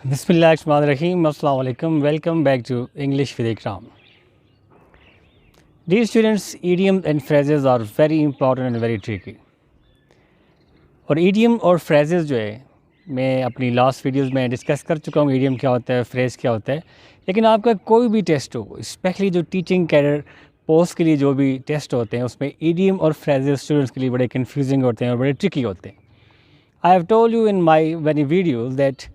Bismillahirrahmanirrahim. Assalamu alaikum. Welcome back to English with Ikram. Dear students, idioms and phrases are very important and very tricky. और idiom और phrases जो है मैं अपनी last videos में discuss कर चुका हूँ idiom क्या होता है, phrase क्या होता है. लेकिन आपका कोई भी टेस्ट हो, स्पेशली जो टीचिंग कैरियर पोस्ट के लिए जो भी टेस्ट होते हैं उसमें idiom और phrases स्टूडेंट्स के लिए बड़े कन्फ्यूजिंग होते हैं और बड़े ट्रिकी होते हैं. I have told you in my many videos that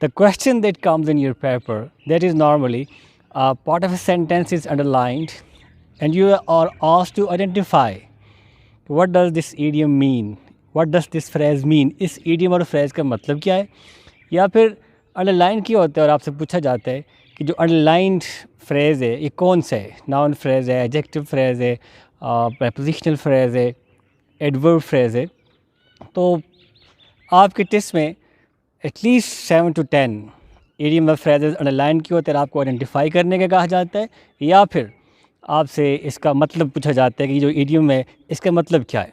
the question that comes in your paper, that is normally part of a sentence is underlined and you are asked to identify what does this idiom mean, what does this phrase mean. इस idiom और phrase का मतलब क्या है, या फिर underline किया होता है और आपसे पूछा जाता है कि जो underlined phrase है ये कौन सा है. Noun phrase है, adjective phrase है, prepositional phrase है, adverb phrase है. तो आपके टेस्ट में एटलीस्ट 7 to 10 idiom और phrases अंडरलाइन किए होते हैं, आपको आइडेंटिफाई करने का कहा जाता है, या फिर आपसे इसका मतलब पूछा जाता है कि जो idiom है इसका मतलब क्या है.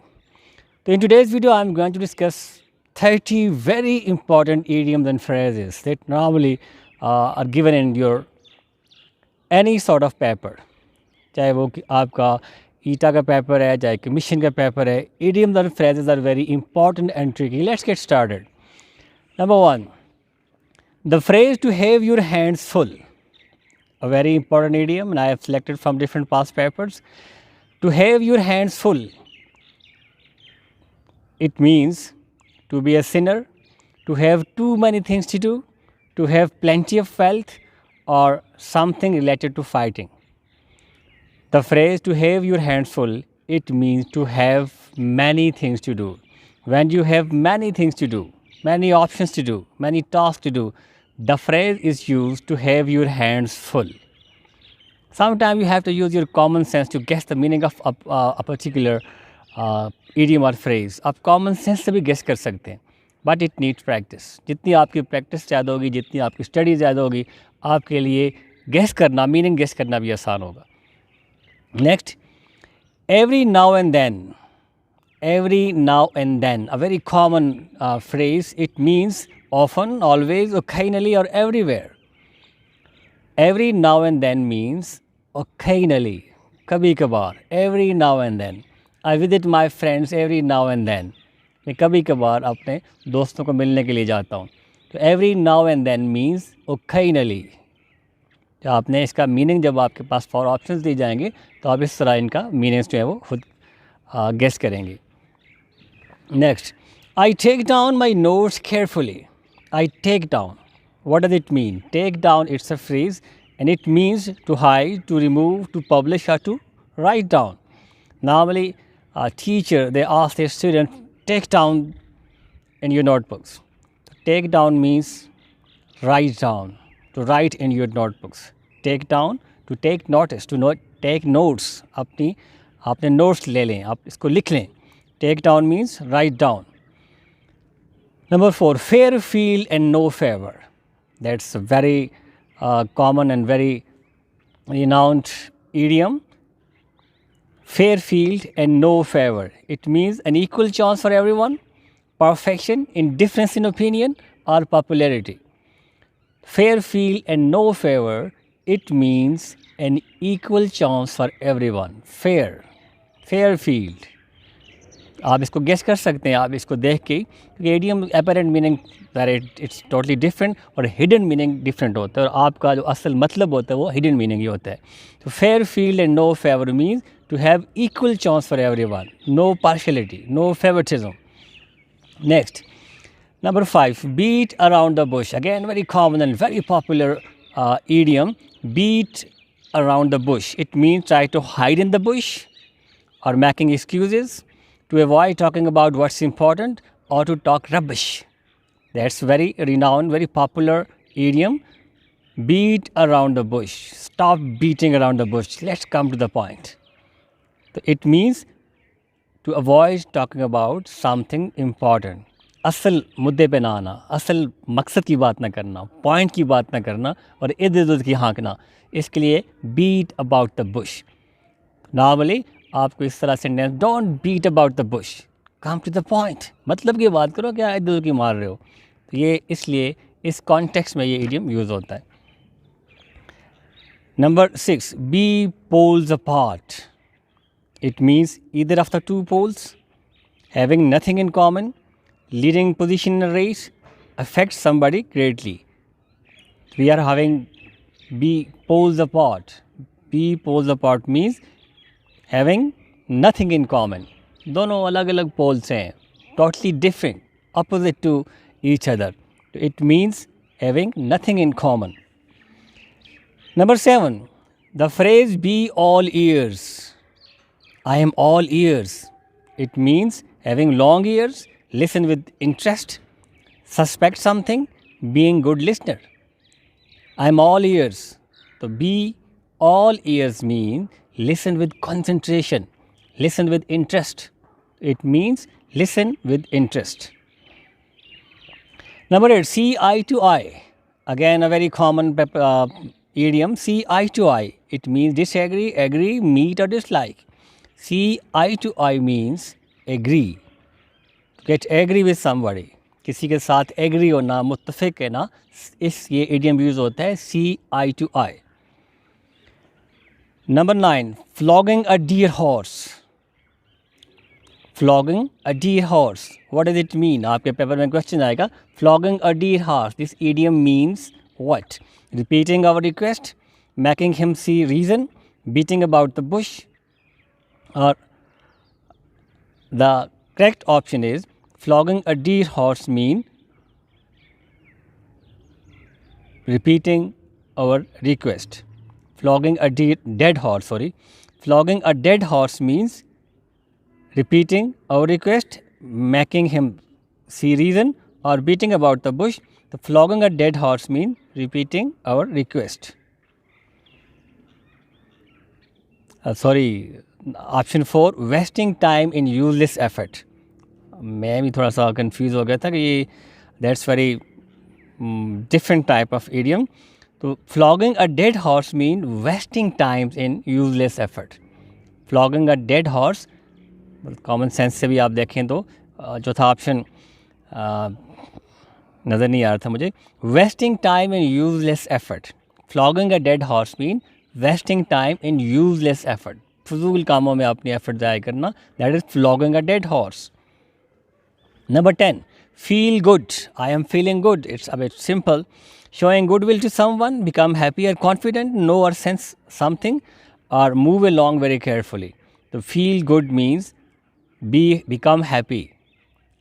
तो in today's video I am going to discuss 30 very important idioms and phrases that normally are given in your any sort of paper, चाहे वो आपका ईटा का पेपर है, चाहे कमीशन का पेपर है. idioms and phrases are very important and tricky. Let's get started. Number 1, the phrase to have your hands full, a very important idiom, and I have selected from different past papers. To have your hands full, it means to be a sinner, to have too many things to do, to have plenty of wealth, or something related to fighting. The phrase to have your hands full, it means to have many things to do. When you have many things to do, many options to do, many tasks to do, the phrase is used to have your hands full. Sometimes you have to use your common sense to guess the meaning of a particular idiom or phrase. आप common sense से भी guess कर सकते हैं, but it needs practice. जितनी आपकी practice ज़्यादा होगी, जितनी आपकी study ज़्यादा होगी, आपके लिए guess करना, meaning guess करना भी आसान होगा. Next, every now and then, a very common phrase. It means often, always, occasionally, or everywhere. Every now and then means occasionally, kabhi kabar. Every now and then, I visit my friends every now and then. मैं कभी कभार अपने दोस्तों को मिलने के लिए जाता हूँ. तो every now and then means occasionally. तो आपने इसका मीनिंग जब आपके पास 4 ऑप्शंस दिए जाएंगे तो आप इस तरह इनका मीनिंग्स जो है वो खुद गेस करेंगे. Next, I take down my notes carefully. I take down, what does it mean? Take down, it's a phrase and it means to hide, to remove, to publish, और to write down. Normally teacher they ask their student take down in your notebooks. Take down means write down, to write in your notebooks. Take down, to take notice, to take notes. आपने notes ले लें, आप इसको लिख लें. Take down means write down. Number 4, fair field and no favor. That's a very common and very renowned idiom. Fair field and no favor. It means an equal chance for everyone, perfection, indifference in opinion, or popularity. Fair field and no favor, it means an equal chance for everyone. Fair field. आप इसको guess कर सकते हैं, आप इसको देख के, क्योंकि idiom apparent meaning it's totally different और hidden meaning different होता है, और आपका जो असल मतलब होता है वो hidden meaning ही होता है. तो fair field and no favor means to have equal chance for everyone, no partiality, no favoritism. Next, number 5, beat around the bush. Again, very common and very popular idiom, beat around the bush. It means try to hide in the bush, or making excuses, to avoid talking about what's important, or to talk rubbish. That's very renowned, very popular idiom. Beat around the bush. Stop beating around the bush. Let's come to the point. So it means to avoid talking about something important. असल मुद्दे पे ना आना, असल मकसद की बात ना करना, पॉइंट की बात ना करना, और इधर उधर की हाँकना. इसके लिए beat about the bush. Normally आपको इस तरह sentence, don't beat about the bush, come to the point, मतलब की बात करो, क्या इधर उधर की मार रहे हो. तो ये इसलिए इस कॉन्टेक्स्ट में ये इडियम यूज़ होता है. Number 6, be poles apart. It means either of the two poles, having nothing in common, leading position in a race, affects somebody greatly. We are having be poles apart. Be poles apart means having nothing in common. दोनों अलग अलग poles हैं, totally different, opposite to each other. It means having nothing in common. Number 7, the phrase be all ears. I am all ears. It means having long ears, listen with interest, suspect something, being good listener. I am all ears. So be all ears means listen with concentration, listen with interest. It means listen with interest. Number 8, see eye to eye. Again, a very common idiom, see eye to eye. It means disagree, agree, meet or dislike. See eye to eye means agree. Get agree with somebody. किसी के साथ agree होना, मुत्तफ़िक है ना, इस ये idiom use होता है see eye to eye. Number 9, flogging a deer horse. Flogging a deer horse. What does it mean? आपके पेपर में क्वेश्चन आएगा. Flogging a deer horse. This idiom means what? Repeating our request, making him see reason, beating about the bush. Or the correct option is flogging a deer horse mean repeating our request. Flogging a dead horse. Flogging a dead horse means repeating our request, making him see reason, or beating about the bush. The flogging a dead horse means repeating our request. Option 4, wasting time in useless effort. मैं भी थोड़ा सा confuse हो गया था कि ये that's very different type of idiom. तो flogging a dead horse mean wasting times in useless effort. Flogging a dead horse common sense से भी आप देखें तो जो था ऑप्शन नज़र नहीं आ रहा था मुझे. Wasting time in useless effort. Flogging a dead horse mean wasting time in useless effort. फजूल कामों में अपनी एफर्ट ज़ाया करना, that is flogging a dead horse. Number 10, feel good. I am feeling good. It's a bit simple. Showing goodwill to someone, become happy or confident, know or sense something, or move along very carefully. So feel good means become happy.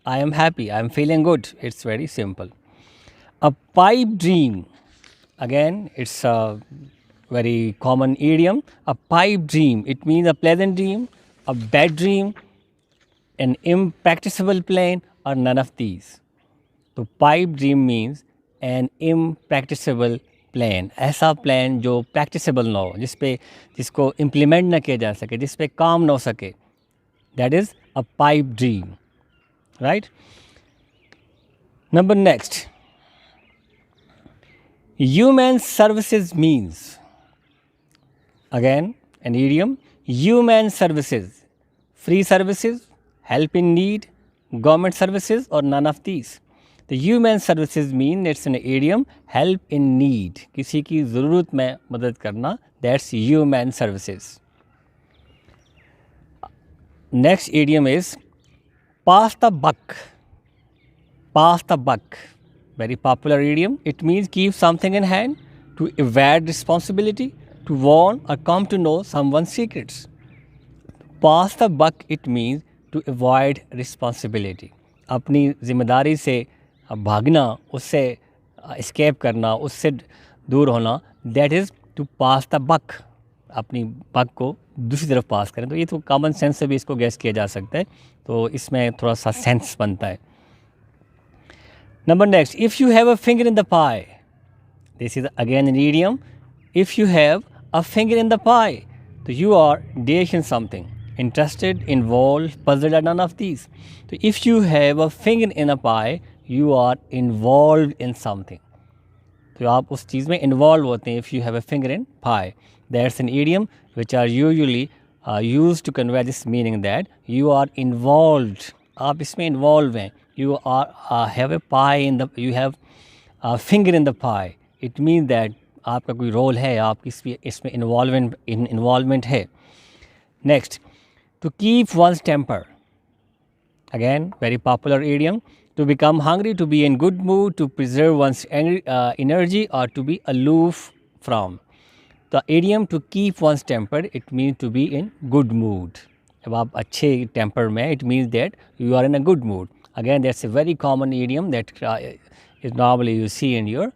I am happy. I am feeling good. It's very simple. A pipe dream. Again, it's a very common idiom. A pipe dream. It means a pleasant dream, a bad dream, an impracticable plan, or none of these. तो pipe dream means an impracticable plan. ऐसा plan जो practicable ना हो, जिसको implement ना किया जा सके, जिस पे काम ना हो सके. That is a pipe dream, right? Number next, human services means, again an idiom, human services, free services, help in need, government services, or none of these. The human services mean it's an idiom, help in need. किसी की ज़रूरत में मदद करना, that's human services. Next idiom is pass the buck. Pass the buck. Very popular idiom. It means keep something in hand, to evade responsibility, to warn or come to know someone's secrets. Pass the buck, it means to avoid responsibility. अपनी ज़िम्मेदारी से भागना, उससे escape करना, उससे दूर होना, that is to pass the buck. अपनी buck को दूसरी तरफ पास करें. तो ये तो कॉमन सेंस से भी इसको गैस किया जा सकता है, तो इसमें थोड़ा सा सेंस बनता है. Number next, if you have a finger in the pie. This is again an idiom. If you have a finger in the pie, so you are dash in something. Interested, involved, puzzled, or none of these. So if you have a finger in a pie, you are involved in something. तो आप उस चीज़ में involved होते हैं. If you have a finger in pie, that's an idiom which are usually used to convey this meaning that you are involved. आप इसमें involved हैं. You are have a pie in the. You have finger in the pie. It means that आपका कोई role है, आपकी इसमें involvement है. Next, to keep one's temper. Again, very popular idiom. To become hungry, to be in good mood, to preserve one's energy, or to be aloof from. The idiom to keep one's temper, it means to be in good mood. जब आप अच्छे temper में, it means that you are in a good mood. Again, that's a very common idiom that is normally you see in your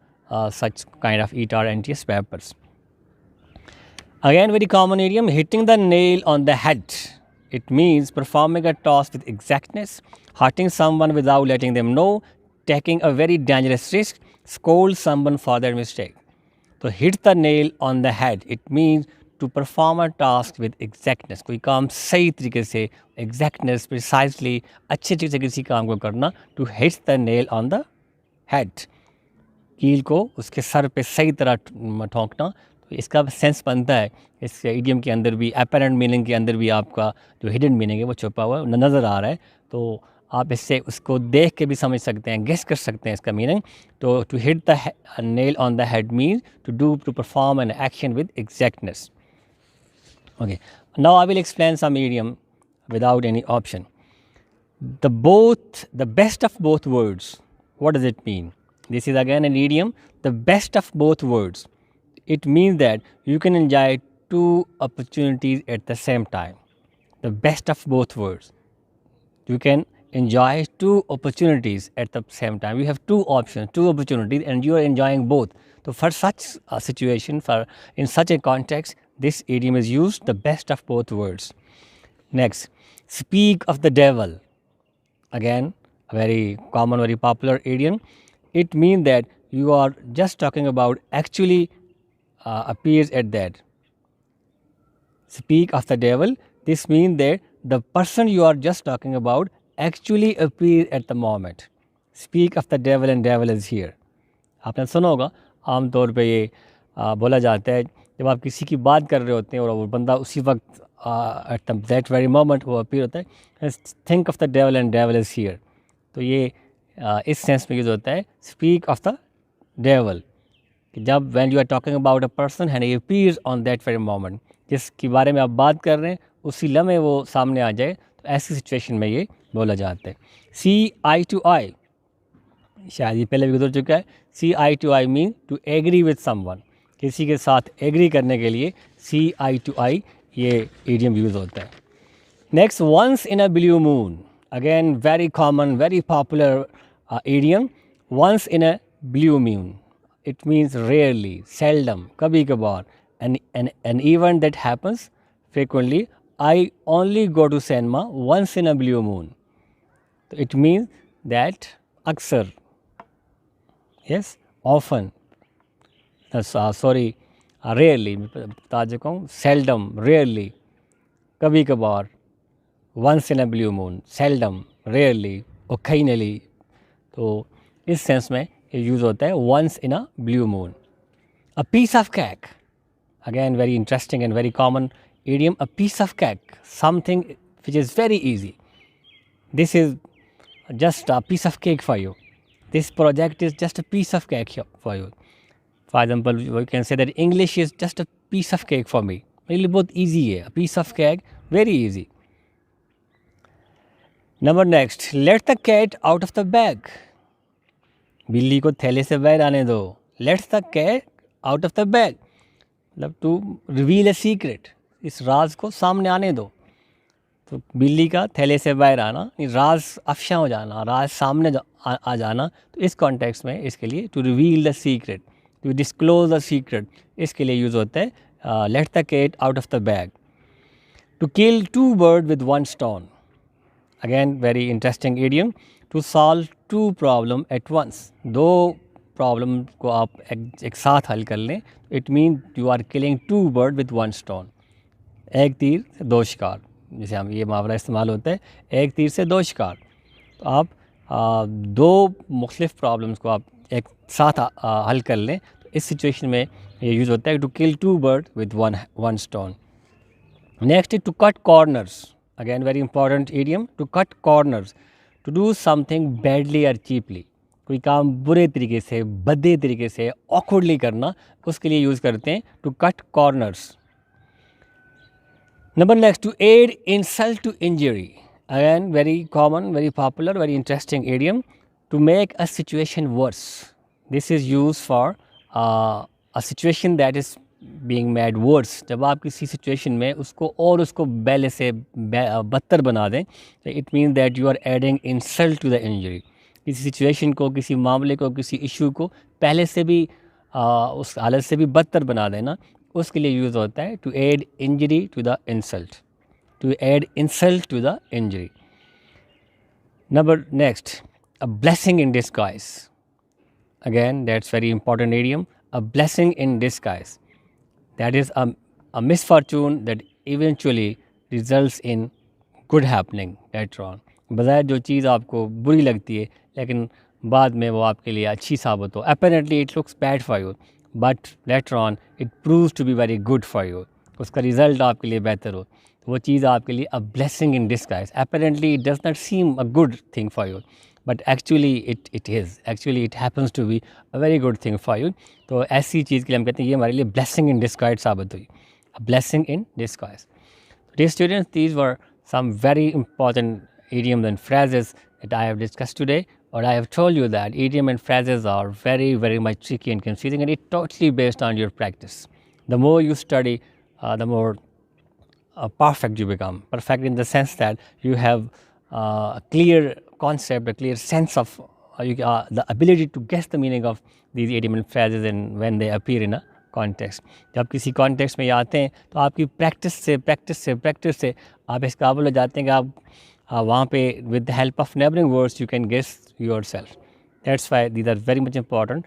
such kind of ETEA and NTS papers. Again, very common idiom, hitting the nail on the head. It means performing a task with exactness, hurting someone without letting them know, taking a very dangerous risk, scold someone for their mistake. So hit the nail on the head. It means to perform a task with exactness. कोई काम सही तरीके से exactness, precisely, अच्छे तरीके से किसी काम को करना. To hit the nail on the head. कील को उसके सर पे सही तरह ठोंकना. तो इसका सेंस बनता है इस इडियम के अंदर भी, अपेरेंट मीनिंग के अंदर भी आपका जो हिडन मीनिंग है वो छुपा हुआ है, नज़र आ रहा है. तो आप इससे उसको देख के भी समझ सकते हैं, गेस कर सकते हैं इसका मीनिंग. तो to hit the nail on the head means to perform an action with exactness. Okay, now I will explain some idiom without any option. The best of both words, what does it mean? This is again an idiom, the best of both worlds. It means that you can enjoy two opportunities at the same time. The best of both worlds. You can enjoy two opportunities at the same time. You have two options, two opportunities, and you are enjoying both. So for such a situation, in such a context, this idiom is used, the best of both worlds. Next, speak of the devil. Again, a very common, very popular idiom. It means that you are just talking about actually appears at that. Speak of the devil. This means that the person you are just talking about actually appears at the moment. Speak of the devil and devil is here. आपने सुना होगा आमतौर पे ये बोला जाता है जब आप किसी की बात कर रहे होते हैं और वो बंदा उसी वक्त at that very moment वो appear होता है. Think of the devil and devil is here. तो ये इस सेंस में यूज़ होता है स्पीक ऑफ द डेवल, जब when you are talking about a person and he appears on that very moment, जिसके बारे में आप बात कर रहे हैं उसी लम्हे वो सामने आ जाए, तो ऐसी सिचुएशन में ये बोला जाता है. सी आई टू आई, शायद ये पहले भी गुजर चुका है. See eye to eye mean to agree with someone, किसी के साथ एग्री करने के लिए सी आई टू आई ये इडियम यूज़ होता है. Next, once in a blue moon. Again, very common, very popular idiom. Once in a blue moon. It means rarely, seldom, kabhi kabar. An event that happens frequently. I only go to cinema once in a blue moon. It means that aksar. Yes, often. Rarely. बता चुका हूँ. Seldom, rarely, kabhi kabar. Once in a blue moon, seldom, rarely, occasionally. तो इस sense में ये use होता है once in a blue moon. A piece of cake. Again, very interesting and very common idiom. A piece of cake, something which is very easy. This is just a piece of cake for you. This project is just a piece of cake for you. For example, we can say that English is just a piece of cake for me. Really बहुत easy है. A piece of cake, very easy. Number next, let the cat out of the bag. बिल्ली को थैले से बाहर आने दो. Let the cat out of the bag मतलब टू रिवील ए सीक्रेट, इस राज को सामने आने दो. तो बिल्ली का थैले से बाहर आना, राज अफशा हो जाना, राज सामने आ जाना. तो इस कॉन्टेक्स्ट में इसके लिए to reveal the secret, to disclose the secret, इसके लिए यूज़ होता है let the cat out of the bag. To kill two bird with one stone. Again, very interesting idiom. To solve two problem at once. दो problem को आप एक साथ हल कर लें. It means you are killing two birds with one stone. एक तीर से दो शिकार, जैसे हम ये मुहावरा इस्तेमाल होता है, एक तीर से दो शिकार. तो आप दो मुख्तलिफ प्रॉब्लम्स को आप एक साथ हल कर लें. तो इस सिचुएशन में ये यूज़ होता है to kill two bird with one stone. Next, to cut corners. Again, very important idiom, to cut corners, to do something badly or cheaply. कोई काम बुरे तरीके से, भद्दे तरीके से, ऑकवर्डली करना, उसके लिए यूज़ करते हैं to cut corners. Number next, to aid insult to injury. Again, very common, very popular, very interesting idiom. To make a situation worse. This is used for a situation that is being made worse. जब आप किसी situation में उसको और उसको पहले से बदतर बना दें, तो it means that you are adding insult to the injury. किसी situation को, किसी मामले को, किसी issue को पहले से भी उस हालत से भी बदतर बना देना, उसके लिए यूज़ होता है to add injury to the insult, to add insult to the injury. Number next, a blessing in disguise. Again that's very important idiom, a blessing in disguise, that is a misfortune that eventually results in good happening later on. बजाय जो चीज़ आपको बुरी लगती है लेकिन बाद में वो आपके लिए अच्छी साबित हो, apparently it looks bad for you but later on it proves to be very good for you, उसका रिज़ल्ट आपके लिए बेहतर हो, तो वो चीज़ आपके लिए a blessing in disguise. Apparently it does not seem a good thing for you but actually it is, actually it happens to be a very good thing for you. तो ऐसी चीज़ के लिए हम कहते हैं ये हमारे लिए ब्लेसिंग इन डिस्गाइज साबित हुई, अ blessing in disguise. Dear students, these were some very important idioms and phrases that I have discussed today. Or I have told you that idiom and phrases are very, very much tricky and confusing, and it's totally based on your practice. The more you study, the more perfect you become. Perfect in the sense that you have a clear concept, a clear sense of the ability to guess the meaning of these idiom and phrases and when they appear in a context. जब किसी context में आते हैं तो आपकी practice से आप इस काबिल हो जाते हैं कि आप वहाँ पे with the help of neighbouring words you can guess yourself. That's why these are very much important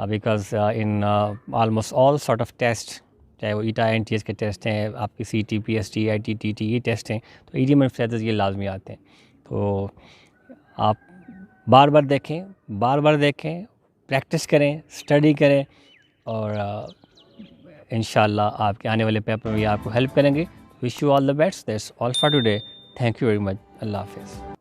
because in almost all sort of test, चाहे वो ETEA NTS के टेस्ट हैं, आपकी CT PST IT TT ये test हैं, तो idiom and phrases ये लाजमी आते हैं। तो आप बार बार देखें, प्रैक्टिस करें, स्टडी करें और इंशाल्लाह आपके आने वाले पेपर में ये आपको हेल्प करेंगे। Wish you all the best. That's all for today. Thank you very much. अल्लाह हाफिज़।